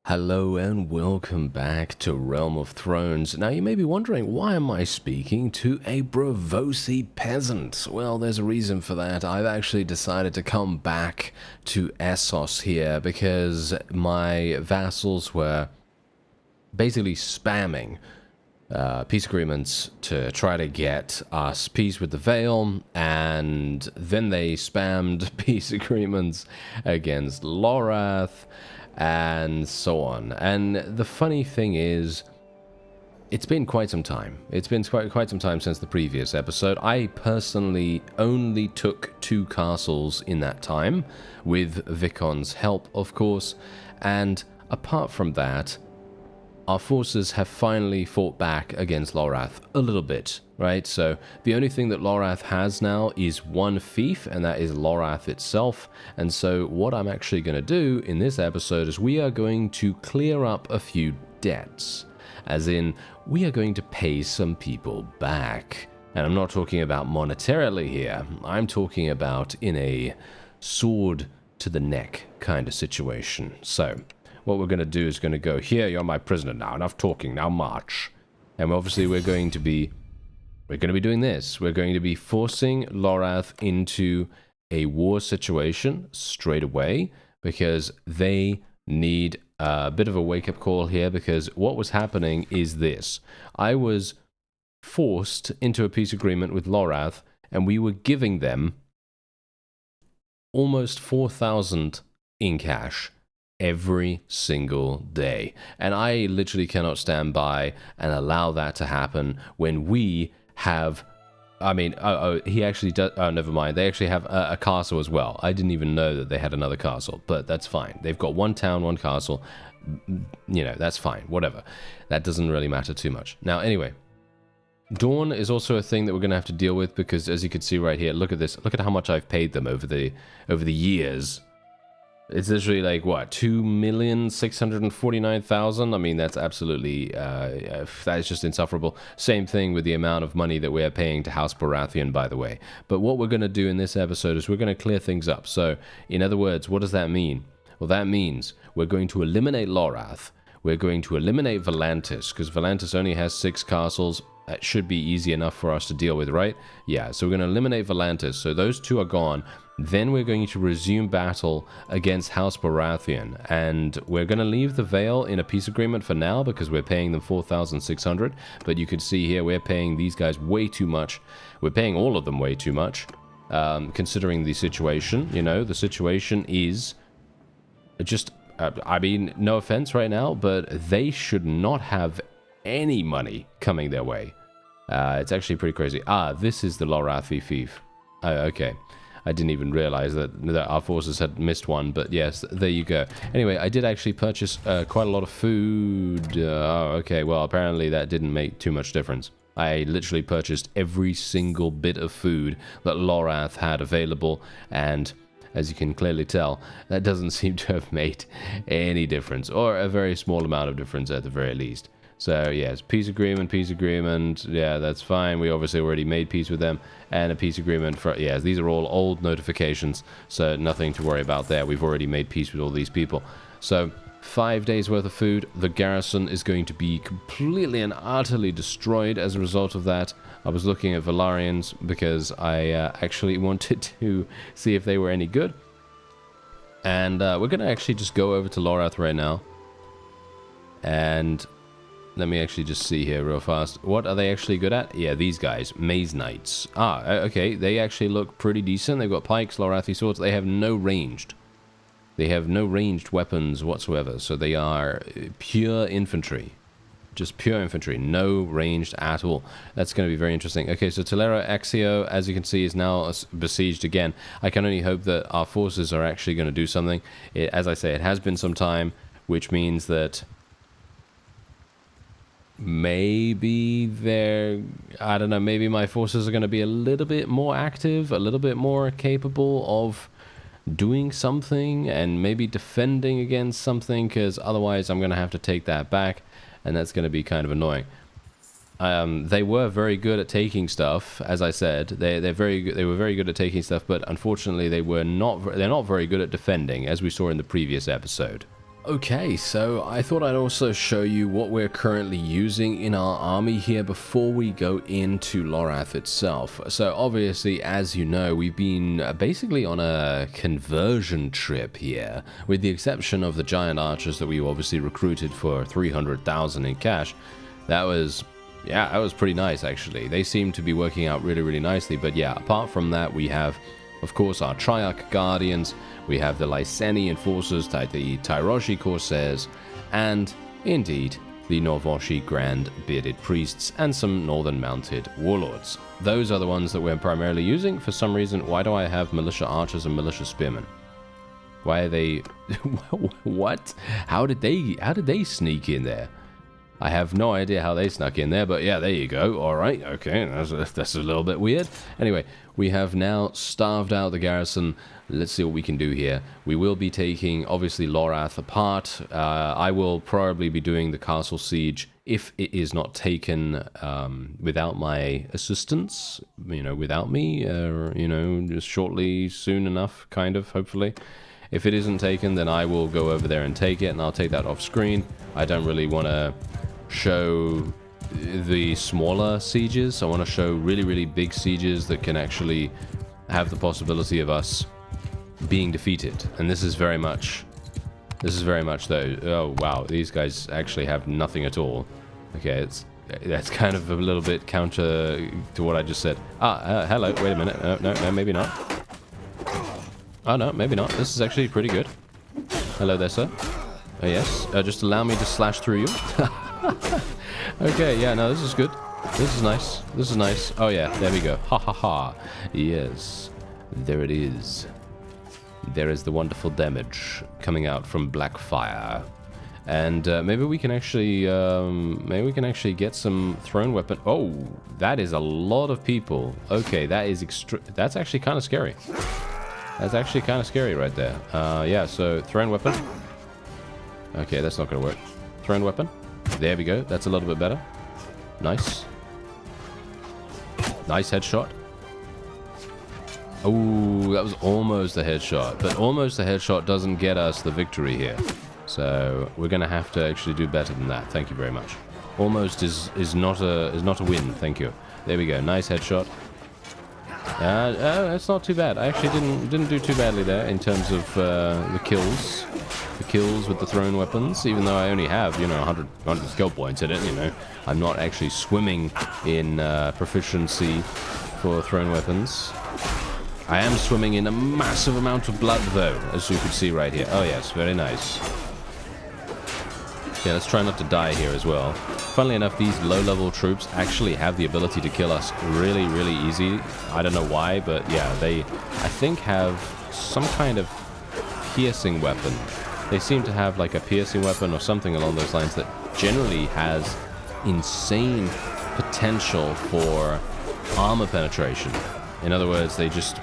Hello and welcome back to Realm of Thrones. Now you may be wondering, why am I speaking to a Braavosi peasant? Well, there's a reason for that. I've actually decided to come back to Essos here because my vassals were basically spamming peace agreements to try to get us peace with the Vale, and then they spammed peace agreements against Lorath, and so on. And the funny thing is, it's been quite some time. It's been quite some time since the previous episode. I personally only took 2 castles in that time, with Vikon's help, of course, and apart from that, our forces have finally fought back against Lorath a little bit, right? So the only thing that Lorath has now is one fief, and that is Lorath itself. And so what I'm actually going to do in this episode is we are going to clear up a few debts. As in, we are going to pay some people back. And I'm not talking about monetarily here. I'm talking about in a sword to the neck kind of situation. So what we're going to do is going to go, here, you're my prisoner now, enough talking, now march. And obviously we're going to be doing this. We're going to be forcing Lorath into a war situation straight away, because they need a bit of a wake-up call here, because what was happening is this. I was forced into a peace agreement with Lorath, and we were giving them almost 4,000 in cash every single day. And I literally cannot stand by and allow that to happen when we have, I mean, he actually does, oh, never mind. They actually have a castle as well. I didn't even know that they had another castle, but that's fine. They've got one town, one castle. You know, that's fine, whatever. That doesn't really matter too much. Now, anyway, Dawn is also a thing that we're going to have to deal with, because as you can see right here, look at this. Look at how much I've paid them over the years. It's literally like, what, 2,649,000? I mean, that's absolutely, that is just insufferable. Same thing with the amount of money that we're paying to House Baratheon, by the way. But what we're going to do in this episode is we're going to clear things up. So, in other words, what does that mean? Well, that means we're going to eliminate Lorath. We're going to eliminate Volantis, because Volantis only has 6 castles. That should be easy enough for us to deal with, right? Yeah, so we're going to eliminate Volantis. So those 2 are gone. Then we're going to resume battle against House Baratheon, and we're going to leave the Vale in a peace agreement for now because we're paying them 4,600. But you can see here we're paying these guys way too much. We're paying all of them way too much, considering the situation. You know, the situation is just, I mean, no offense right now, but they should not have any money coming their way. It's actually pretty crazy. Ah, this is the Lorathi fief. Oh, okay. I didn't even realize that our forces had missed one, but yes, there you go. Anyway, I did actually purchase quite a lot of food. Oh, okay, well, apparently that didn't make too much difference. I literally purchased every single bit of food that Lorath had available, and as you can clearly tell, that doesn't seem to have made any difference, or a very small amount of difference at the very least. So, yes, peace agreement, yeah, that's fine. We obviously already made peace with them, and a peace agreement for, yes, these are all old notifications, so nothing to worry about there. We've already made peace with all these people. So, 5 days worth of food. The garrison is going to be completely and utterly destroyed as a result of that. I was looking at Valarians because I actually wanted to see if they were any good. And we're going to actually just go over to Lorath right now. And let me actually just see here real fast. What are they actually good at? Yeah, these guys. Maze Knights. Ah, okay. They actually look pretty decent. They've got pikes, Lorathi swords. They have no ranged. They have no ranged weapons whatsoever. So they are pure infantry. Just pure infantry. No ranged at all. That's going to be very interesting. Okay, so Telera Axio, as you can see, is now besieged again. I can only hope that our forces are actually going to do something. As I say, it has been some time, which means that maybe I don't know, maybe my forces are going to be a little bit more active, a little bit more capable of doing something, and maybe defending against something, because otherwise I'm going to have to take that back, and that's going to be kind of annoying. They were very good at taking stuff, as I said. They were very good at taking stuff, but unfortunately they're not very good at defending, as we saw in the previous episode. Okay, so I thought I'd also show you what we're currently using in our army here before we go into Lorath itself. So obviously, as you know, we've been basically on a conversion trip here, with the exception of the giant archers that we obviously recruited for 300,000 in cash. That was pretty nice actually. They seem to be working out really, really nicely, but yeah, apart from that, we have of course our Triarch Guardians, we have the Lysanian forces, the Tyroshi Corsairs, and indeed the Norvoshi Grand Bearded Priests, and some Northern Mounted Warlords. Those are the ones that we're primarily using. For some reason, why do I have Militia Archers and Militia Spearmen? Why are they... what? How did they sneak in there? I have no idea how they snuck in there, but yeah, there you go. All right, okay, that's a little bit weird. Anyway, we have now starved out the garrison. Let's see what we can do here. We will be taking, obviously, Lorath apart. I will probably be doing the castle siege if it is not taken without my assistance, without me, just shortly, soon enough, kind of, hopefully. If it isn't taken, then I will go over there and take it, and I'll take that off screen. I don't really want to show the smaller sieges. I want to show really, really big sieges that can actually have the possibility of us being defeated. And this is very much though. Oh wow, these guys actually have nothing at all. Okay, that's kind of a little bit counter to what I just said. Hello, wait a minute. No, maybe not. Oh no, maybe not. This is actually pretty good. Hello there, sir. Oh yes, just allow me to slash through you. Okay, yeah, no, this is good. This is nice. This is nice. Oh yeah, there we go. Ha ha ha. Yes, there it is. There is the wonderful damage coming out from Blackfire. And maybe we can actually get some thrown weapon. Oh, that is a lot of people. Okay, that's actually kind of scary. That's actually kind of scary right there. Yeah, so thrown weapon. Okay, that's not going to work. Thrown weapon. There we go. That's a little bit better. Nice. Nice headshot. Oh, that was almost a headshot. But almost a headshot doesn't get us the victory here. So we're going to have to actually do better than that. Thank you very much. Almost is not a win. Thank you. There we go. Nice headshot. That's not too bad. I actually didn't do too badly there in terms of the kills. The kills with the thrown weapons, even though I only have, 100 skill points in it, I'm not actually swimming in proficiency for thrown weapons. I am swimming in a massive amount of blood, though, as you can see right here. Oh, yes, very nice. Yeah, let's try not to die here as well. Funnily enough, these low-level troops actually have the ability to kill us really, really easy. I don't know why, but yeah, they, I think, have some kind of piercing weapon. They seem to have like a piercing weapon or something along those lines that generally has insane potential for armor penetration. In other words, they just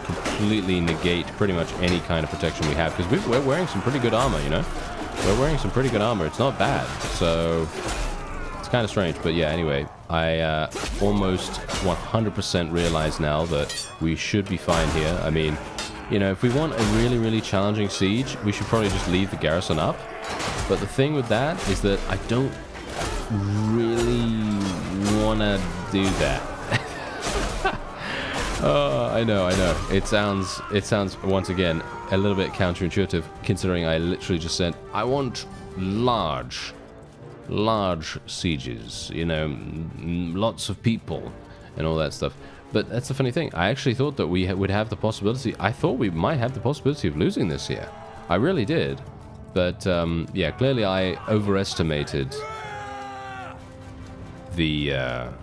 completely negate pretty much any kind of protection we have, because we're wearing some pretty good armor, We're wearing some pretty good armor. It's not bad, so it's kind of strange. But yeah, anyway, I almost 100% realize now that we should be fine here. I mean, if we want a really, really challenging siege, we should probably just leave the garrison up. But the thing with that is that I don't really want to do that. I know. It sounds once again a little bit counterintuitive, considering I literally just said I want large sieges, lots of people and all that stuff. But that's the funny thing. I actually thought that we would have the possibility. I thought we might have the possibility of losing this here. I really did. But yeah, clearly I overestimated the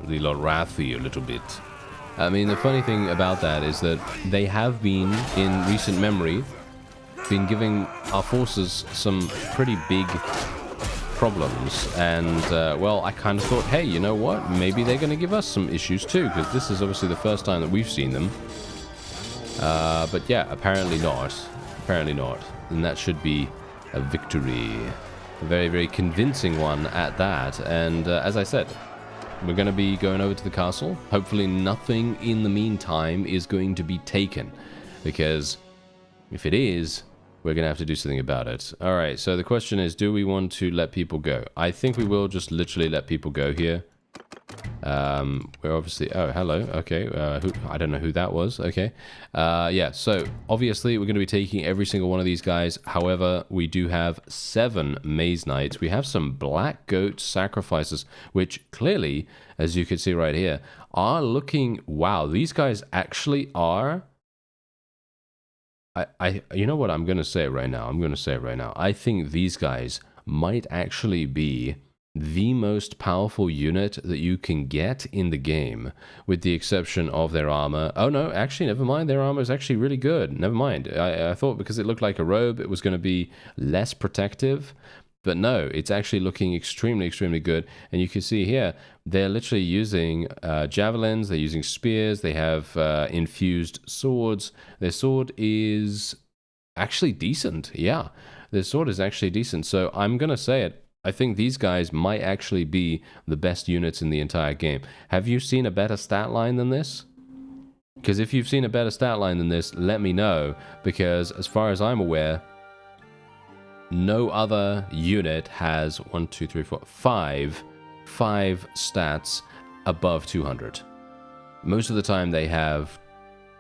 Lorathi a little bit. I mean, the funny thing about that is that they have been, in recent memory, been giving our forces some pretty big problems, and well, I kind of thought, hey, you know what, maybe they're going to give us some issues too, because this is obviously the first time that we've seen them. But yeah, apparently not, and that should be a victory, a very, very convincing one at that. And as I said, we're going to be going over to the castle. Hopefully nothing in the meantime is going to be taken, because if it is, we're going to have to do something about it. All right, so the question is, do we want to let people go? I think we will just literally let people go here. We're obviously... Oh, hello. Okay. I don't know who that was. Okay. Yeah, so obviously we're going to be taking every single one of these guys. However, we do have 7 Maze Knights. We have some Black Goat sacrifices, which clearly, as you can see right here, are looking... Wow, these guys actually are... You know what? I'm going to say it right now. I'm going to say it right now. I think these guys might actually be the most powerful unit that you can get in the game, with the exception of their armor. Oh no, actually, never mind. Their armor is actually really good. Never mind. I thought because it looked like a robe, it was going to be less protective. But no, it's actually looking extremely, extremely good. And you can see here, they're literally using javelins, they're using spears, they have infused swords. Their sword is actually decent. Yeah, their sword is actually decent. So I'm going to say it. I think these guys might actually be the best units in the entire game. Have you seen a better stat line than this? Because if you've seen a better stat line than this, let me know. Because as far as I'm aware, no other unit has 1, 2, 3, 4, 5 stats above 200. Most of the time they have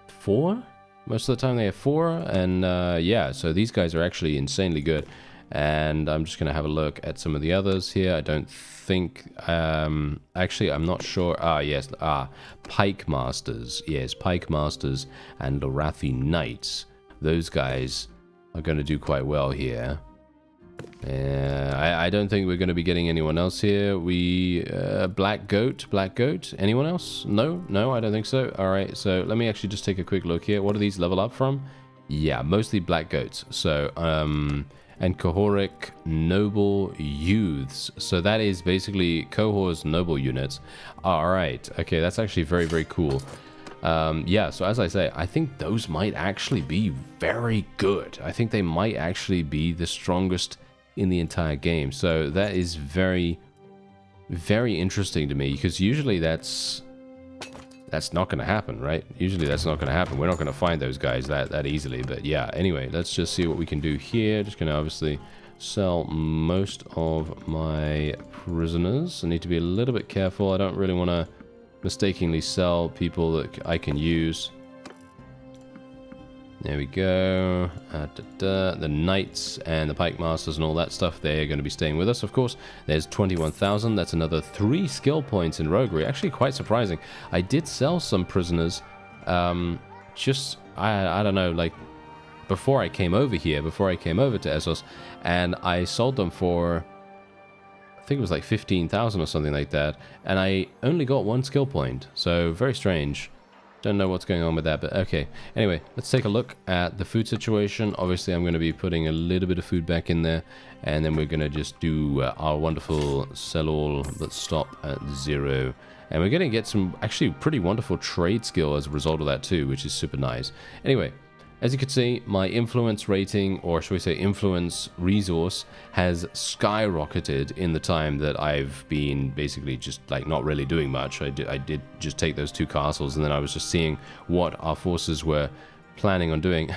4. Most of the time they have 4. And yeah, so these guys are actually insanely good. And I'm just going to have a look at some of the others here. I don't think... actually, I'm not sure. Yes. Pike Masters. Yes, Pike Masters and Lorathi Knights. Those guys are going to do quite well here. I don't think we're going to be getting anyone else here. Black Goat. Anyone else? No, I don't think so. All right, so let me actually just take a quick look here. What do these level up from? Yeah, mostly Black Goats. So, and Cohoric Noble Youths. So that is basically Cohor's Noble units. All right. Okay, that's actually very, very cool. Yeah, so as I say, I think those might actually be very good. I think they might actually be the strongest in the entire game. So that is very, very interesting to me, because usually that's not going to happen, right? Usually that's not going to happen. We're not going to find those guys that easily. But yeah, anyway, let's just see what we can do here. Just going to obviously sell most of my prisoners. I need to be a little bit careful. I don't really want to mistakenly sell people that I can use. There we go. The Knights and the Pike Masters and all that stuff, they're going to be staying with us, of course. There's 21,000. That's another 3 skill points in roguery. Actually, quite surprising. I did sell some prisoners. I don't know, like, before I came over here, before I came over to Essos, and I sold them for, I think it was like 15,000 or something like that, and I only got 1 skill point. So, very strange. Don't know what's going on with that, but okay. Anyway, let's take a look at the food situation. Obviously, I'm going to be putting a little bit of food back in there, and then we're going to just do our wonderful sell all, but stop at 0. And we're going to get some actually pretty wonderful trade skill as a result of that too, which is super nice. Anyway, as you can see, my influence rating, or should we say influence resource, has skyrocketed in the time that I've been basically just like not really doing much. I did just take those 2 castles, and then I was just seeing what our forces were planning on doing.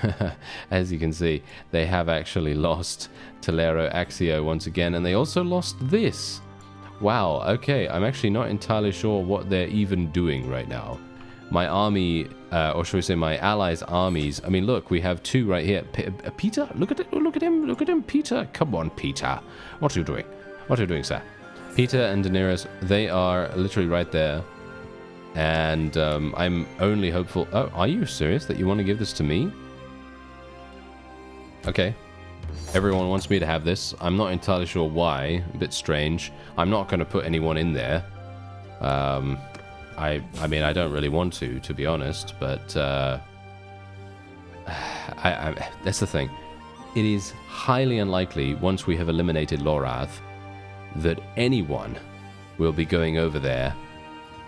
As you can see, they have actually lost Telero Axio once again, and they also lost this. Wow, okay, I'm actually not entirely sure what they're even doing right now. My army, or should we say my allies' armies. I mean, look, we have 2 right here. Peter, look at it, look at him, Peter. Come on, Peter. What are you doing? What are you doing, sir? Peter and Daenerys, they are literally right there. And I'm only hopeful... Oh, are you serious that you want to give this to me? Okay. Everyone wants me to have this. I'm not entirely sure why. A bit strange. I'm not going to put anyone in there. I mean, I don't really want to be honest, but that's the thing. It is highly unlikely, once we have eliminated Lorath, that anyone will be going over there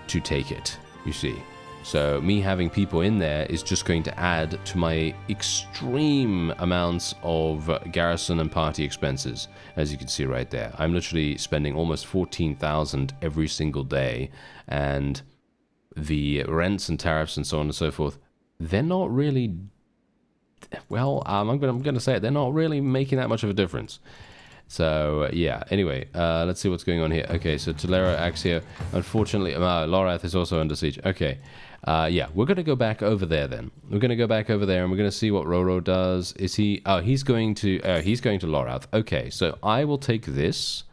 to take it, you see. So me having people in there is just going to add to my extreme amounts of garrison and party expenses, as you can see right there. I'm literally spending almost 14,000 every single day, and the rents and tariffs and so on and so forth, they're not really well, I'm gonna say it. They're not really making that much of a difference. So, yeah. Anyway, let's see what's going on here. Okay, so Tulera, Axia. Unfortunately, Lorath is also under siege. Okay. Yeah, we're going to go back over there then. We're going to go back over there and we're going to see what Roro does. Is he... Oh, he's going to Lorath. Okay, so I will take this.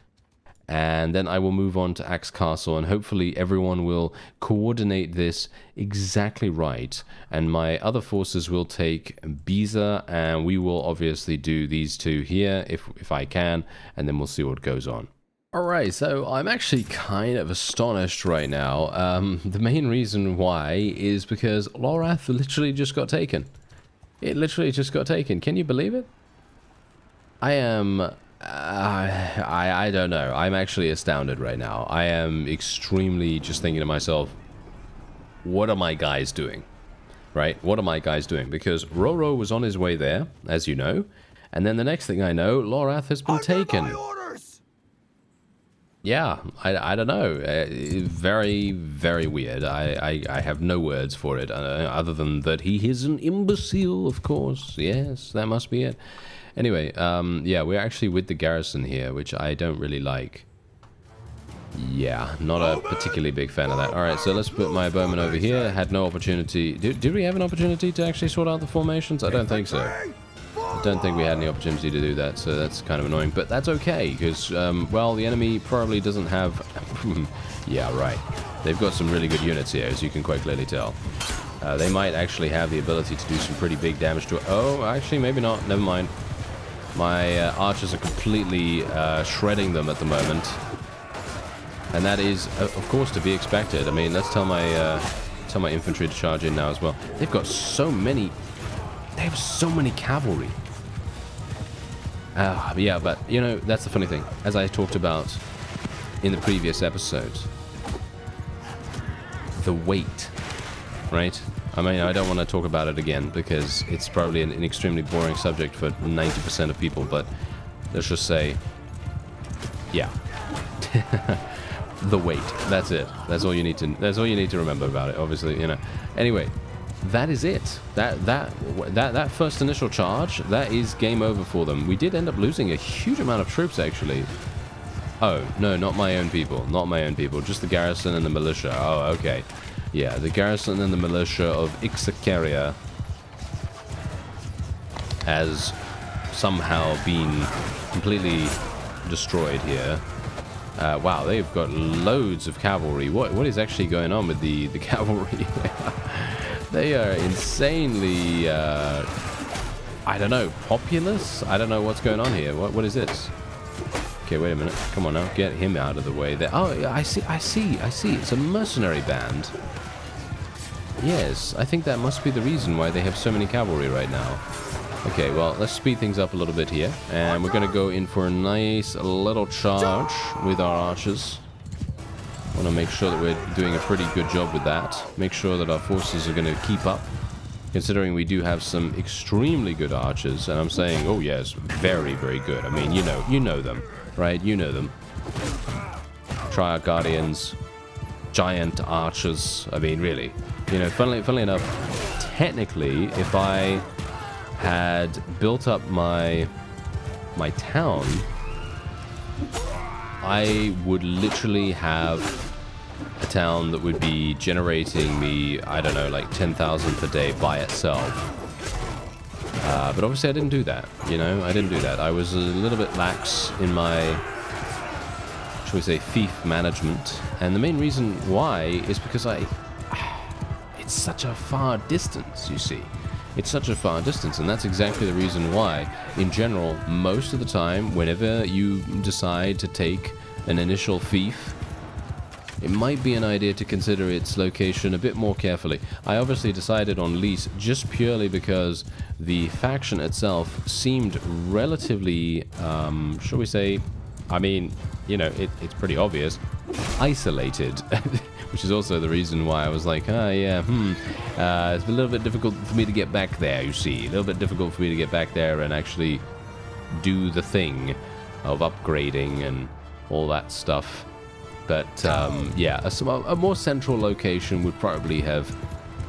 And then I will move on to Axe Castle, and hopefully everyone will coordinate this exactly right. And my other forces will take Biza, and we will obviously do these two here, if I can, and then we'll see what goes on. Alright, so I'm actually kind of astonished right now. The main reason why is because Lorath literally just got taken. It literally just got taken. Can you believe it? I am... I don't know. I'm actually astounded right now. I am extremely just thinking to myself, what are my guys doing? Right? What are my guys doing? Because Roro was on his way there, as you know, and then the next thing I know, Lorath has been taken. Yeah, I don't know. Very, very weird. I have no words for it, other than that he is an imbecile, of course. Yes, that must be it. Anyway, yeah, we're actually with the garrison here, which I don't really like. Yeah, not a particularly big fan of that. Alright, so let's put my bowman over here. Had no opportunity. Did we have an opportunity to actually sort out the formations? I don't think so. I don't think we had any opportunity to do that, so that's kind of annoying. But that's okay, because, well, the enemy probably doesn't have... yeah, right. They've got some really good units here, as you can quite clearly tell. They might actually have the ability to do some pretty big damage to it. Oh, actually, maybe not. Never mind. My archers are completely shredding them at the moment. And that is, of course, to be expected. I mean, let's tell my infantry to charge in now as well. They've got so many... They have so many cavalry. Yeah, but, you know, that's the funny thing. As I talked about in the previous episodes, the weight, right? I mean, I don't want to talk about it again because it's probably an extremely boring subject for 90% of people, but let's just say, yeah. The weight. That's it. That's all you need to remember about it, obviously, you know. Anyway, that is it. That first initial charge, that is game over for them. We did end up losing a huge amount of troops, actually. Oh, no, not my own people. Not my own people. Just the garrison and the militia. Oh, okay. Yeah, the garrison and the militia of Ixacaria has somehow been completely destroyed here. Wow, they've got loads of cavalry. What is actually going on with the cavalry? They are insanely, I don't know, populous? I don't know what's going on here. What is this? Okay, wait a minute. Come on now, get him out of the way there. Oh, I see. It's a mercenary band. Yes, I think that must be the reason why they have so many cavalry right now. Okay, well, let's speed things up a little bit here. And we're going to go in for a nice little charge with our archers. I want to make sure that we're doing a pretty good job with that. Make sure that our forces are going to keep up. Considering we do have some extremely good archers. And I'm saying, oh yes, very, very good. I mean, you know them, right? You know them. Targaryens, giant archers. I mean, really. You know, funnily enough, technically, if I had built up my town, I would literally have a town that would be generating me, I don't know, like 10,000 per day by itself. But obviously I didn't do that, you know, I didn't do that. I was a little bit lax in my, shall we say, fief management. And the main reason why is because it's such a far distance, you see. It's such a far distance, and that's exactly the reason why, in general, most of the time, whenever you decide to take an initial fief, it might be an idea to consider its location a bit more carefully. I obviously decided on Lys just purely because the faction itself seemed relatively, shall we say, I mean, you know, it's pretty obvious, isolated. Which is also the reason why I was like, it's a little bit difficult for me to get back there, you see. A little bit difficult for me to get back there and actually do the thing of upgrading and all that stuff. But, yeah, a more central location would probably have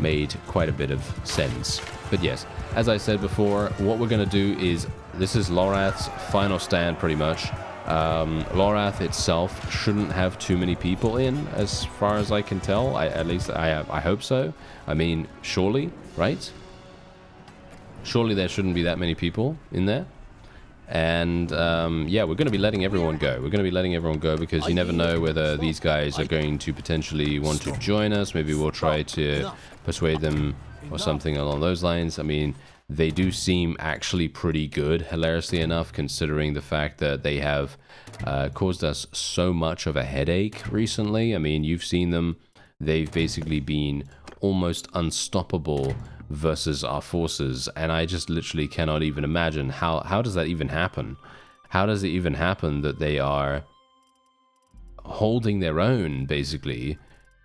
made quite a bit of sense. But yes, as I said before, what we're going to do is, this is Lorath's final stand pretty much. Lorath itself shouldn't have too many people in, as far as I can tell. At least I hope so. I mean, surely, right? Surely there shouldn't be that many people in there. And yeah, we're going to be letting everyone go. We're going to be letting everyone go because you never know whether these guys are going to potentially want to join us. Maybe we'll try to persuade them or something along those lines. I mean, they do seem actually pretty good, hilariously enough, considering the fact that they have caused us so much of a headache recently. I mean, you've seen them. They've basically been almost unstoppable versus our forces, and I just literally cannot even imagine how does that even happen? How does it even happen that they are holding their own, basically,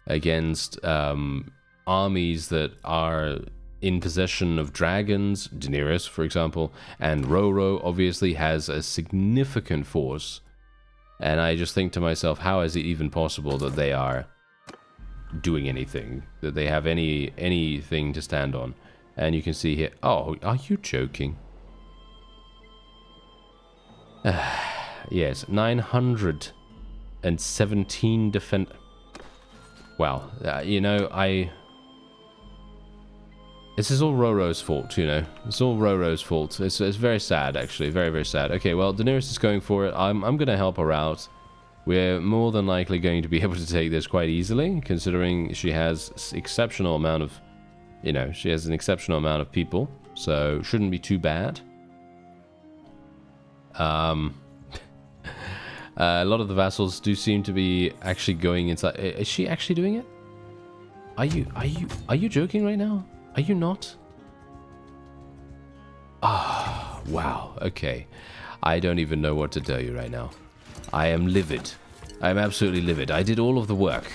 against armies that are in possession of dragons? Daenerys, for example, and Roro obviously has a significant force, and I just think to myself, how is it even possible that they are doing anything, that they have anything to stand on? And you can see here, oh, are you joking? Yes, 917 defend. Wow, you know, this is all Roro's fault, you know. It's all Roro's fault. It's very sad, actually, very, very sad. Okay, well, Daenerys is going for it. I'm going to help her out. We're more than likely going to be able to take this quite easily, considering she has exceptional amount of, you know, she has an exceptional amount of people, so shouldn't be too bad. A lot of the vassals do seem to be actually going inside. Is she actually doing it? Are you joking right now? Are you not? Ah, wow. Okay. I don't even know what to tell you right now. I am livid. I am absolutely livid. I did all of the work.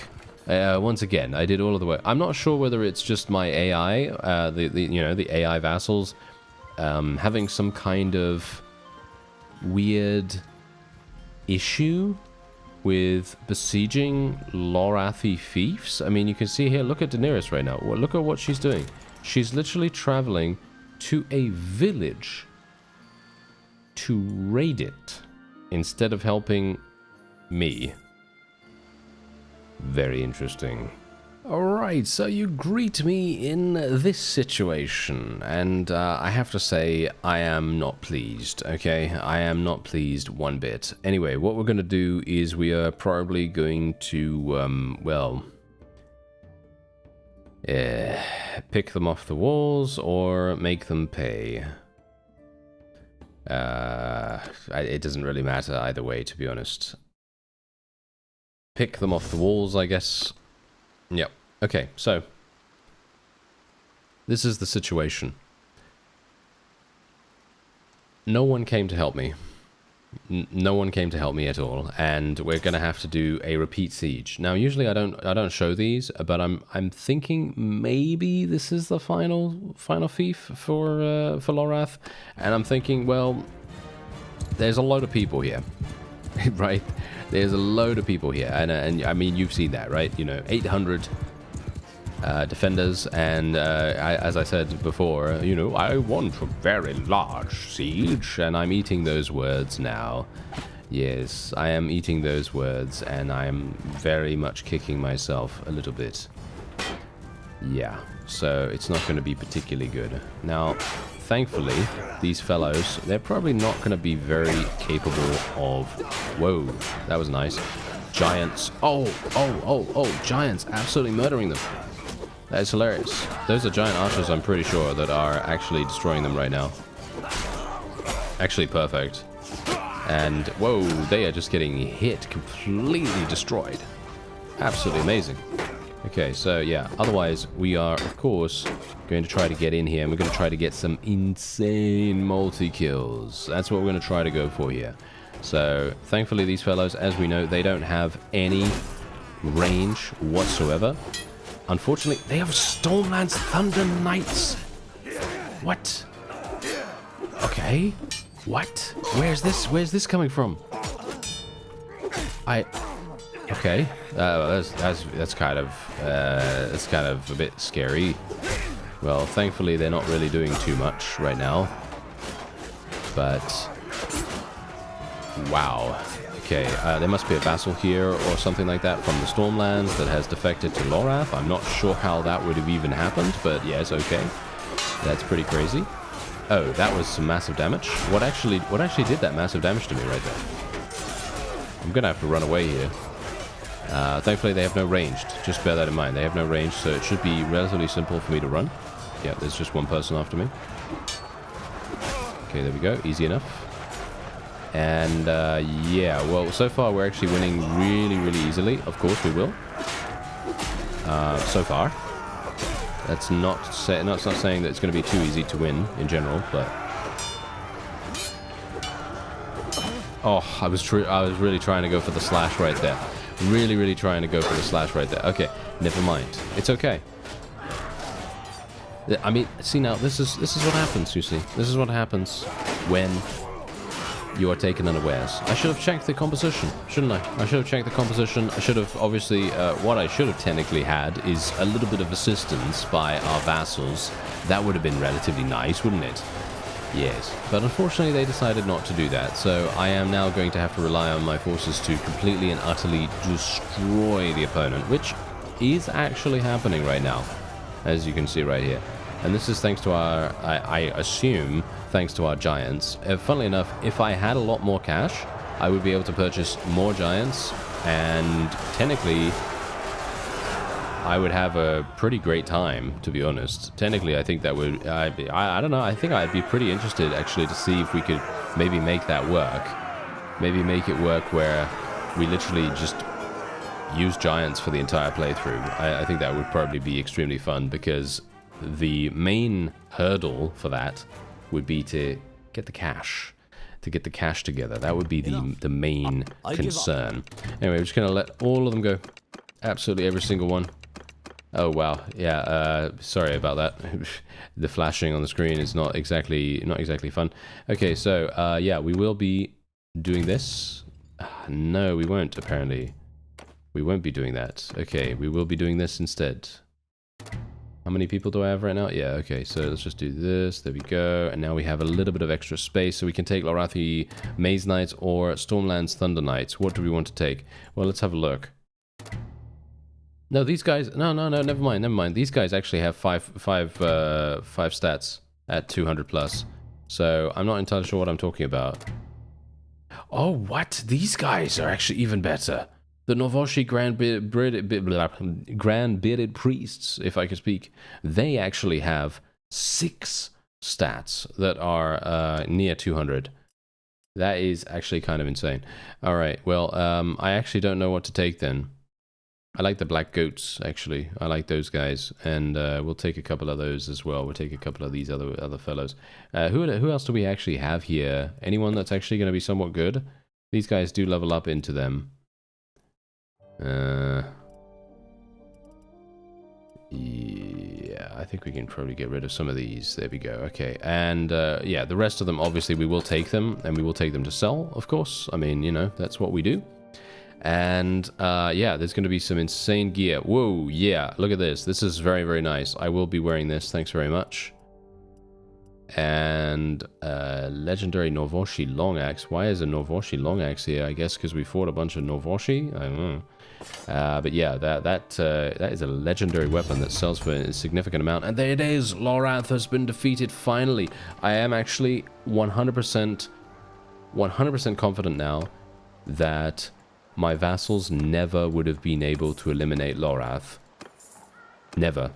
Once again, I did all of the work. I'm not sure whether it's just my AI, the AI vassals, having some kind of weird issue with besieging Lorathi fiefs. I mean, you can see here, look at Daenerys right now. Look at what she's doing. She's literally traveling to a village to raid it instead of helping me. Very interesting. Alright, so you greet me in this situation, and I have to say, I am not pleased, okay? I am not pleased one bit. Anyway, what we're going to do is we are probably going to, well, pick them off the walls or make them pay. It doesn't really matter either way, to be honest. Pick them off the walls, I guess. Yep. Okay, so this is the situation. No one came to help me. No one came to help me at all, and we're gonna have to do a repeat siege. Now, usually I don't show these, but I'm thinking maybe this is the final fief for Lorath, and I'm thinking, well, there's a load of people here, right? There's a load of people here, and I mean, you've seen that, right? You know, 800 defenders, and as I said before, you know, I want a very large siege, and I'm eating those words now. Yes, I am eating those words, and I am very much kicking myself a little bit. Yeah, so it's not going to be particularly good. Now, thankfully, these fellows, they're probably not going to be very capable of... Whoa, that was nice. Giants. Oh, giants absolutely murdering them. That is hilarious. Those are giant archers, I'm pretty sure, that are actually destroying them right now. Actually perfect. And, whoa, they are just getting hit, completely destroyed. Absolutely amazing. Okay, so yeah, otherwise we are, of course, going to try to get in here, and we're going to try to get some insane multi-kills. That's what we're going to try to go for here. So, thankfully these fellows, as we know, they don't have any range whatsoever. Unfortunately, they have Stormlands Thunder Knights. What? Okay. What? Where's this coming from? Okay, that's kind of a bit scary. Well, thankfully they're not really doing too much right now. But wow. Okay, there must be a vassal here or something like that from the Stormlands that has defected to Lorath. I'm not sure how that would have even happened, but yes, okay. That's pretty crazy. Oh, that was some massive damage. What actually did that massive damage to me right there? I'm gonna have to run away here. Thankfully they have no ranged. Just bear that in mind. They have no range, so it should be relatively simple for me to run. Yeah, there's just one person after me. Okay, there we go. Easy enough. And yeah, well, so far we're actually winning really, really easily. Of course we will. So far. That's not saying that it's going to be too easy to win in general, but oh, I was really trying to go for the slash right there. Really trying to go for the slash right there. Okay, never mind. It's okay. I mean, see now, this is what happens, you see. This is what happens when you are taken unawares. I should have checked the composition, shouldn't I? I should have checked the composition. I should have, obviously, what I should have technically had is a little bit of assistance by our vassals. That would have been relatively nice, wouldn't it? Yes. But unfortunately, they decided not to do that. So I am now going to have to rely on my forces to completely and utterly destroy the opponent, which is actually happening right now, as you can see right here. And this is thanks to our, I assume, thanks to our giants. Funnily enough, if I had a lot more cash, I would be able to purchase more giants, and technically, I would have a pretty great time, to be honest. Technically, I think that would, I don't know, I think I'd be pretty interested, actually, to see if we could maybe make that work. Maybe make it work where we literally just use giants for the entire playthrough. I think that would probably be extremely fun, because the main hurdle for that would be to get the cash. To get the cash together. That would be the main concern. Anyway, we're just going to let all of them go. Absolutely every single one. Oh, wow. Yeah, sorry about that. The flashing on the screen is not exactly fun. Okay, so, yeah, we will be doing this. No, we won't, apparently. We won't be doing that. Okay, we will be doing this instead. How many people do I have right now? Yeah, okay, so let's just do this. There we go. And now we have a little bit of extra space, so we can take Lorathi Maze Knights or Stormlands Thunder Knights. What do we want to take? Well, let's have a look. No, these guys... No, never mind. These guys actually have five stats at 200 plus. So I'm not entirely sure what I'm talking about. Oh, what? These guys are actually even better. The Novoshi Grand Bearded Priests, if I could speak, they actually have 6 stats that are near 200. That is actually kind of insane. All right, well, I actually don't know what to take then. I like the Black Goats, actually. I like those guys, and we'll take a couple of those as well. We'll take a couple of these other fellows. Who else do we actually have here? Anyone that's actually going to be somewhat good? These guys do level up into them. Yeah, I think we can probably get rid of some of these. There we go. Okay, and yeah, the rest of them, obviously, we will take them, and we will take them to sell, of course. I mean, you know, that's what we do. And yeah, there's going to be some insane gear. Whoa, yeah, look at this. This is very, very nice. I will be wearing this. Thanks very much. And legendary Novoshi long axe. Why is a Novoshi long axe here? I guess because we fought a bunch of Novoshi. I don't know. But yeah, that is a legendary weapon that sells for a significant amount. And there it is. Lorath has been defeated finally. I am actually 100% confident now that my vassals never would have been able to eliminate Lorath. Never.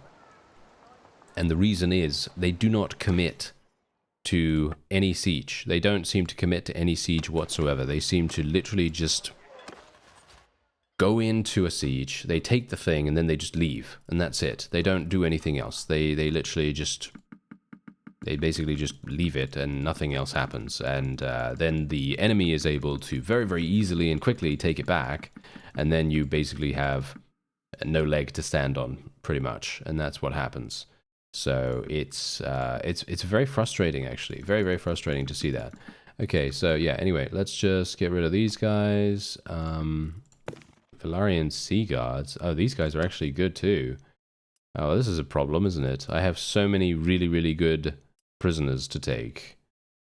And the reason is they do not commit to any siege. They don't seem to commit to any siege whatsoever. They seem to literally just go into a siege, they take the thing, and then they just leave. And that's it. They don't do anything else. They literally just... They basically just leave it and nothing else happens. And then the enemy is able to very, very easily and quickly take it back. And then you basically have no leg to stand on, pretty much. And that's what happens. So it's very frustrating, actually. Very, very frustrating to see that. Okay, so yeah, anyway, let's just get rid of these guys. Velaryon Sea Guards. Oh, these guys are actually good too. Oh, this is a problem, isn't it? I have so many really, really good prisoners to take,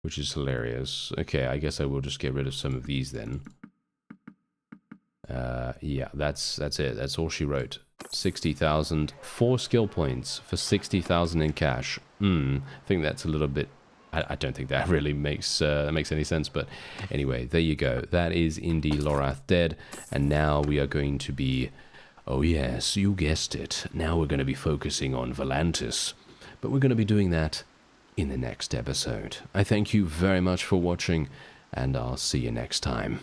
which is hilarious. Okay, I guess I will just get rid of some of these then. Yeah, that's it. That's all she wrote. 60,000, 4 skill points for 60,000 in cash. I think that's a little bit... I don't think that really makes any sense, but anyway, there you go. That is Indy Lorath dead, and now we are going to be... Oh yes, you guessed it. Now we're going to be focusing on Volantis, but we're going to be doing that in the next episode. I thank you very much for watching, and I'll see you next time.